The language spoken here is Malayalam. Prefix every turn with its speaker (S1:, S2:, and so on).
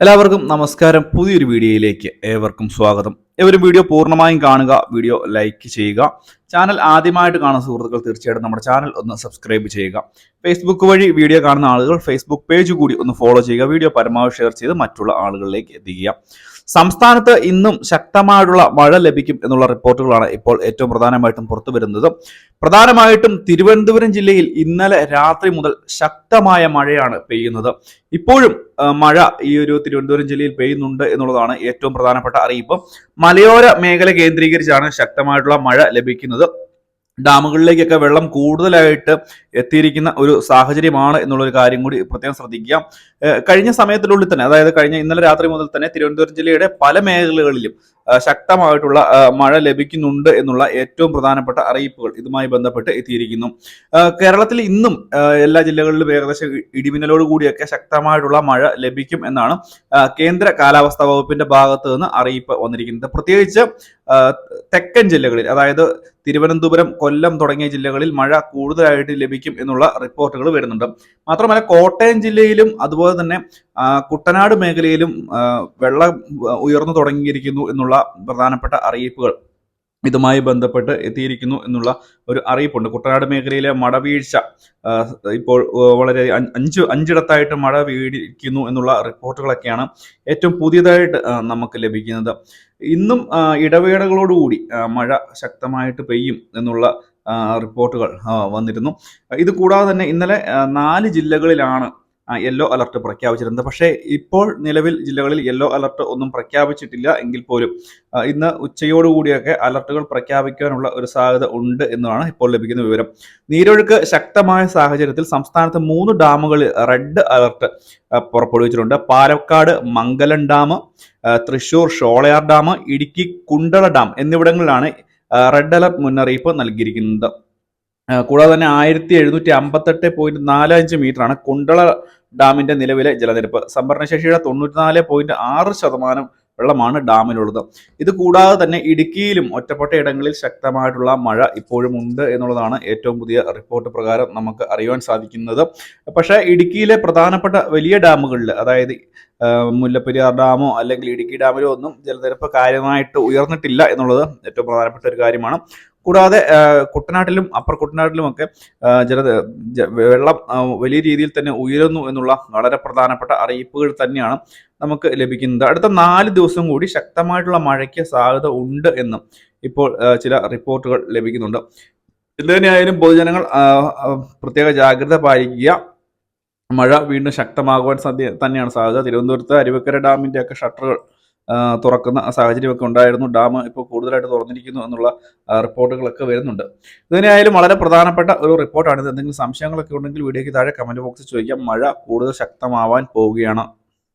S1: എല്ലാവർക്കും നമസ്കാരം. പുതിയൊരു വീഡിയോയിലേക്ക് ഏവർക്കും സ്വാഗതം. ഏവരും വീഡിയോ പൂർണ്ണമായും കാണുക, വീഡിയോ ലൈക്ക് ചെയ്യുക. ചാനൽ ആദ്യമായിട്ട് കാണുന്ന സുഹൃത്തുക്കൾ തീർച്ചയായിട്ടും നമ്മുടെ ചാനൽ ഒന്ന് സബ്സ്ക്രൈബ് ചെയ്യുക. ഫേസ്ബുക്ക് വഴി വീഡിയോ കാണുന്ന ആളുകൾ ഫേസ്ബുക്ക് പേജ് കൂടി ഒന്ന് ഫോളോ ചെയ്യുക. വീഡിയോ പരമാവധി ഷെയർ ചെയ്ത് മറ്റുള്ള ആളുകളിലേക്ക് എത്തിക്കുക. സംസ്ഥാനത്ത് ഇന്നും ശക്തമായിട്ടുള്ള മഴ ലഭിക്കും എന്നുള്ള റിപ്പോർട്ടുകളാണ് ഇപ്പോൾ ഏറ്റവും പ്രധാനമായിട്ടും പുറത്തു വരുന്നത്. പ്രധാനമായിട്ടും തിരുവനന്തപുരം ജില്ലയിൽ ഇന്നലെ രാത്രി മുതൽ ശക്തമായ മഴയാണ് പെയ്യുന്നത്. ഇപ്പോഴും മഴ ഈ ഒരു തിരുവനന്തപുരം ജില്ലയിൽ പെയ്യുന്നുണ്ട് എന്നുള്ളതാണ് ഏറ്റവും പ്രധാനപ്പെട്ട അറിയിപ്പ്. മലയോര മേഖല കേന്ദ്രീകരിച്ചാണ് ശക്തമായിട്ടുള്ള മഴ ലഭിക്കുന്നത്. ഡാമുകളിലേക്കൊക്കെ വെള്ളം കൂടുതലായിട്ട് എത്തിയിരിക്കുന്ന ഒരു സാഹചര്യമാണ് എന്നുള്ളൊരു കാര്യം കൂടി പ്രത്യേകം ശ്രദ്ധിക്കുക. കഴിഞ്ഞ സമയത്തിനുള്ളിൽ തന്നെ, അതായത് ഇന്നലെ രാത്രി മുതൽ തന്നെ തിരുവനന്തപുരം ജില്ലയുടെ പല മേഖലകളിലും ശക്തമായിട്ടുള്ള മഴ ലഭിക്കുന്നുണ്ട് എന്നുള്ള ഏറ്റവും പ്രധാനപ്പെട്ട അറിയിപ്പുകൾ ഇതുമായി ബന്ധപ്പെട്ട് എത്തിയിരിക്കുന്നു. കേരളത്തിൽ ഇന്നും എല്ലാ ജില്ലകളിലും ഏകദേശം ഇടിമിന്നലോട് കൂടിയൊക്കെ ശക്തമായിട്ടുള്ള മഴ ലഭിക്കും എന്നാണ് കേന്ദ്ര കാലാവസ്ഥാ വകുപ്പിന്റെ ഭാഗത്ത് നിന്ന് അറിയിപ്പ് വന്നിരിക്കുന്നത്. പ്രത്യേകിച്ച് തെക്കൻ ജില്ലകളിൽ, അതായത് തിരുവനന്തപുരം, കൊല്ലം തുടങ്ങിയ ജില്ലകളിൽ മഴ കൂടുതലായിട്ട് ലഭിക്കും എന്നുള്ള റിപ്പോർട്ടുകൾ വരുന്നുണ്ട്. മാത്രമല്ല കോട്ടയം ജില്ലയിലും അതുപോലെ തന്നെ കുട്ടനാട് മേഖലയിലും വെള്ളം ഉയർന്നു തുടങ്ങിയിരിക്കുന്നു എന്നുള്ള പ്രധാനപ്പെട്ട അറിയിപ്പുകൾ ഇതുമായി ബന്ധപ്പെട്ട് എത്തിയിരിക്കുന്നു എന്നുള്ള ഒരു അറിയിപ്പുണ്ട്. കുട്ടനാട് മേഖലയിലെ മഴവീഴ്ച ഇപ്പോൾ വളരെ അഞ്ചിടത്തായിട്ട് മഴ വീഴിക്കുന്നു എന്നുള്ള റിപ്പോർട്ടുകളൊക്കെയാണ് ഏറ്റവും പുതിയതായിട്ട് നമുക്ക് ലഭിക്കുന്നത്. ഇന്നും ഇടവേളകളോടുകൂടി മഴ ശക്തമായിട്ട് പെയ്യും എന്നുള്ള റിപ്പോർട്ടുകൾ വന്നിരുന്നു. ഇത് കൂടാതെ തന്നെ ഇന്നലെ 4 ജില്ലകളിലാണ് യെല്ലോ അലർട്ട് പ്രഖ്യാപിച്ചിരുന്നത്. പക്ഷേ ഇപ്പോൾ നിലവിൽ ജില്ലകളിൽ യെല്ലോ അലർട്ട് ഒന്നും പ്രഖ്യാപിച്ചിട്ടില്ല എങ്കിൽ പോലും ഇന്ന് ഉച്ചയോടുകൂടിയൊക്കെ അലർട്ടുകൾ പ്രഖ്യാപിക്കാനുള്ള ഒരു സാധ്യത ഉണ്ട് എന്നാണ് ഇപ്പോൾ ലഭിക്കുന്ന വിവരം. നീരൊഴുക്ക് ശക്തമായ സാഹചര്യത്തിൽ സംസ്ഥാനത്ത് 3 ഡാമുകളിൽ റെഡ് അലർട്ട് പുറപ്പെടുവിച്ചിട്ടുണ്ട്. Palakkad Mangalam dam, Thrissur Sholayar dam, Idukki Kundala dam എന്നിവിടങ്ങളിലാണ് റെഡ് അലർട്ട് മുന്നറിയിപ്പ് നൽകിയിരിക്കുന്നത്. കൂടാതെ തന്നെ 1758.45 മീറ്ററാണ് കുണ്ടള ഡാമിന്റെ നിലവിലെ ജലനിരപ്പ്. സംഭരണശേഷിയുടെ 94.6% വെള്ളമാണ് ഡാമിലുള്ളത്. ഇത് കൂടാതെ തന്നെ ഇടുക്കിയിലും ഒറ്റപ്പെട്ട ഇടങ്ങളിൽ ശക്തമായിട്ടുള്ള മഴ ഇപ്പോഴും ഉണ്ട് എന്നുള്ളതാണ് ഏറ്റവും പുതിയ റിപ്പോർട്ട് പ്രകാരം നമുക്ക് അറിയുവാൻ സാധിക്കുന്നത്. പക്ഷേ ഇടുക്കിയിലെ പ്രധാനപ്പെട്ട വലിയ ഡാമുകളിൽ, അതായത് മുല്ലപ്പെരിയാർ ഡാമോ അല്ലെങ്കിൽ ഇടുക്കി ഡാമിലോ ഒന്നും ജലനിരപ്പ് കാര്യമായിട്ട് ഉയർന്നിട്ടില്ല എന്നുള്ളത് ഏറ്റവും പ്രധാനപ്പെട്ട ഒരു കാര്യമാണ്. കൂടാതെ കുട്ടനാട്ടിലും അപ്പർ കുട്ടനാട്ടിലുമൊക്കെ വെള്ളം വലിയ രീതിയിൽ തന്നെ ഉയരുന്നു എന്നുള്ള വളരെ പ്രധാനപ്പെട്ട അറിയിപ്പുകൾ തന്നെയാണ് നമുക്ക് ലഭിക്കുന്നത്. അടുത്ത 4 ദിവസം കൂടി ശക്തമായിട്ടുള്ള മഴയ്ക്ക് സാധ്യത ഉണ്ട് എന്നും ഇപ്പോൾ ചില റിപ്പോർട്ടുകൾ ലഭിക്കുന്നുണ്ട്. എന്തുതന്നെയായാലും പൊതുജനങ്ങൾ പ്രത്യേക ജാഗ്രത പാലിക്കുക. മഴ വീണ്ടും ശക്തമാകുവാൻ തന്നെയാണ് സാധ്യത. തിരുവനന്തപുരത്ത് അരുവിക്കര ഡാമിന്റെ ഒക്കെ ഷട്ടറുകൾ തുറക്കുന്ന സാഹചര്യമൊക്കെ ഉണ്ടായിരുന്നു. ഡാം ഇപ്പോൾ കൂടുതലായിട്ട് തുറന്നിരിക്കുന്നു എന്നുള്ള റിപ്പോർട്ടുകളൊക്കെ വരുന്നുണ്ട്. ഇതിനായാലും വളരെ പ്രധാനപ്പെട്ട ഒരു റിപ്പോർട്ടാണിത്. എന്തെങ്കിലും സംശയങ്ങളൊക്കെ ഉണ്ടെങ്കിൽ വീഡിയോയ്ക്ക് താഴെ കമന്റ് ബോക്സിൽ ചോദിക്കാം. മഴ കൂടുതൽ ശക്തമാവാൻ പോവുകയാണ്.